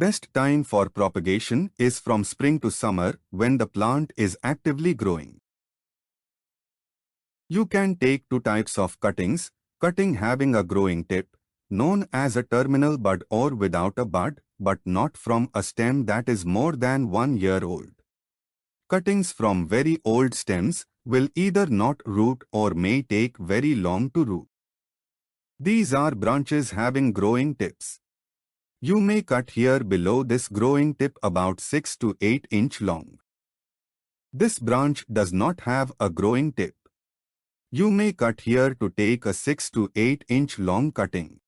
Best time for propagation is from spring to summer when the plant is actively growing. You can take two types of cuttings, cutting having a growing tip, known as a terminal bud, or without a bud, but not from a stem that is more than 1 year old. Cuttings from very old stems will either not root or may take very long to root. These are branches having growing tips. You may cut here below this growing tip about 6 to 8 inch long. This branch does not have a growing tip. You may cut here to take a 6 to 8 inch long cutting.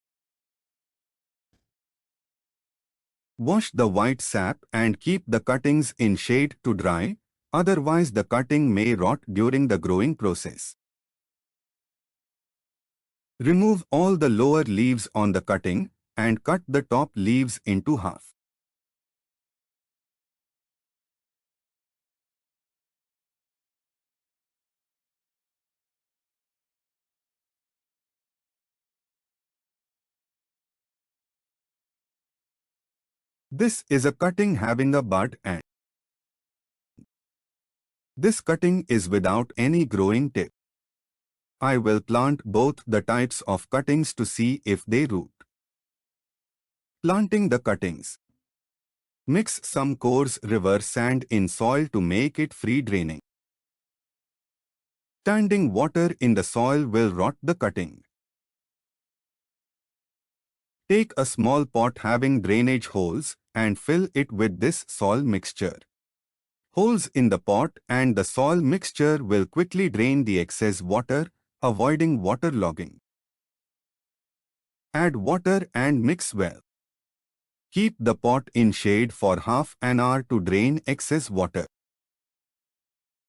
Wash the white sap and keep the cuttings in shade to dry, otherwise the cutting may rot during the growing process. Remove all the lower leaves on the cutting and cut the top leaves into half. This is a cutting having a bud, and this cutting is without any growing tip. I will plant both the types of cuttings to see if they root. Planting the cuttings. Mix some coarse river sand in soil to make it free draining. Standing water in the soil will rot the cutting. Take a small pot having drainage holes and fill it with this soil mixture. Holes in the pot and the soil mixture will quickly drain the excess water, avoiding waterlogging. Add water and mix well. Keep the pot in shade for half an hour to drain excess water.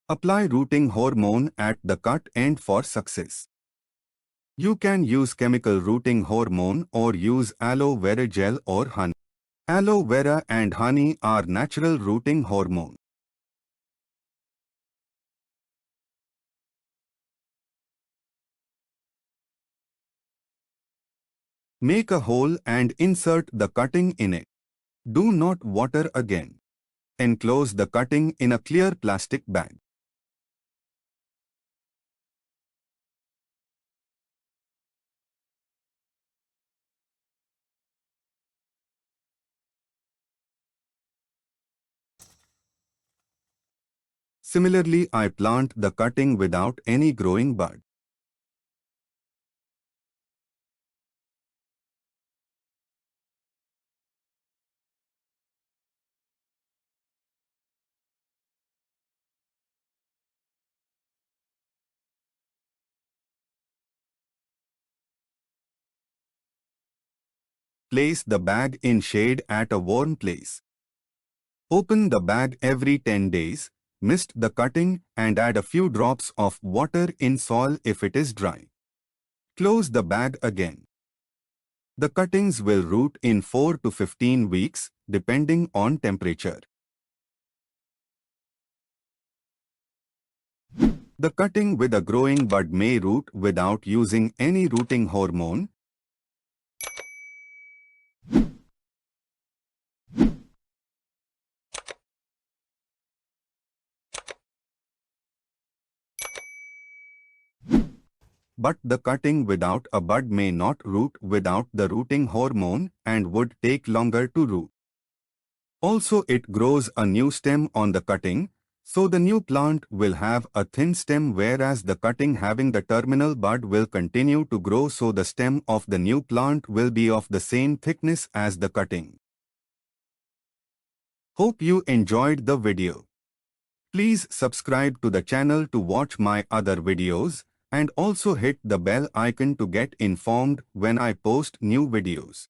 Apply rooting hormone at the cut end for success. You can use chemical rooting hormone or use aloe vera gel or honey. Aloe vera and honey are natural rooting hormone. Make a hole and insert the cutting in it. Do not water again. Enclose the cutting in a clear plastic bag. Similarly, I plant the cutting without any growing bud. Place the bag in shade at a warm place. Open the bag every 10 days, mist the cutting and add a few drops of water in soil if it is dry. Close the bag again. The cuttings will root in 4 to 15 weeks, depending on temperature. The cutting with a growing bud may root without using any rooting hormone. But the cutting without a bud may not root without the rooting hormone and would take longer to root. Also, it grows a new stem on the cutting, so the new plant will have a thin stem, whereas the cutting having the terminal bud will continue to grow, so the stem of the new plant will be of the same thickness as the cutting. Hope you enjoyed the video. Please subscribe to the channel to watch my other videos, and also hit the bell icon to get informed when I post new videos.